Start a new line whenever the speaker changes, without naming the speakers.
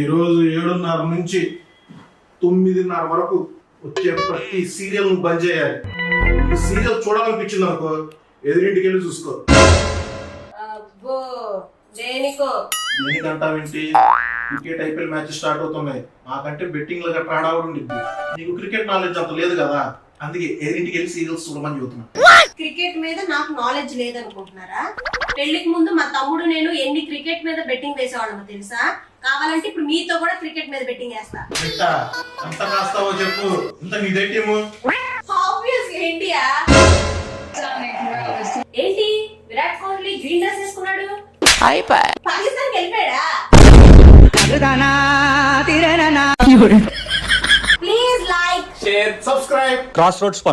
ఈరోజు 7:30 నుంచి 9:30 వరకు వచ్చే ప్రతి సీరియల్ నువ్వు బంద్ చేయాలి. ఈ సీరియల్ చూడాలనిపించింది అనుకో, ఎదురింటికి వెళ్ళి చూసుకో. దేనికంటావేంటి? క్రికెట్ ఐపీఎల్ మ్యాచ్ స్టార్ట్ అవుతున్నాయి. మాకంటే బెట్టింగ్ లో గట్రా ఆడావుడు ఉండిద్ది. నీకు క్రికెట్ నాలెడ్జ్ అంత లేదు కదా, అందుకే ఎదురింటికి వెళ్ళి సీరియల్స్ చూడమని చెబుతున్నా.
క్రికెట్ మీద నాకు నాలెడ్జ్ లేదనుకుంటున్నారా? పెళ్లికి ముందు మా తమ్ముడు నేను ఎన్ని క్రికెట్ మీద బెట్టింగ్ వేసేవాళ్ళమో తెలుసా? కావాలంటే ఇప్పుడు మీతో కూడా క్రికెట్ మీద బెట్టింగ్ వేస్తా.
ఎంత కాస్తావో చెప్పు. ఇంత నీదే టీము?
Obviously India. ఏంటి విరాట్ కోహ్లీ గ్రీన్ డ్రెస్ వేసుకున్నాడు? పాకిస్తాన్ వెళ్ళిపోయాడా? Please like,
share, subscribe.
Crossroads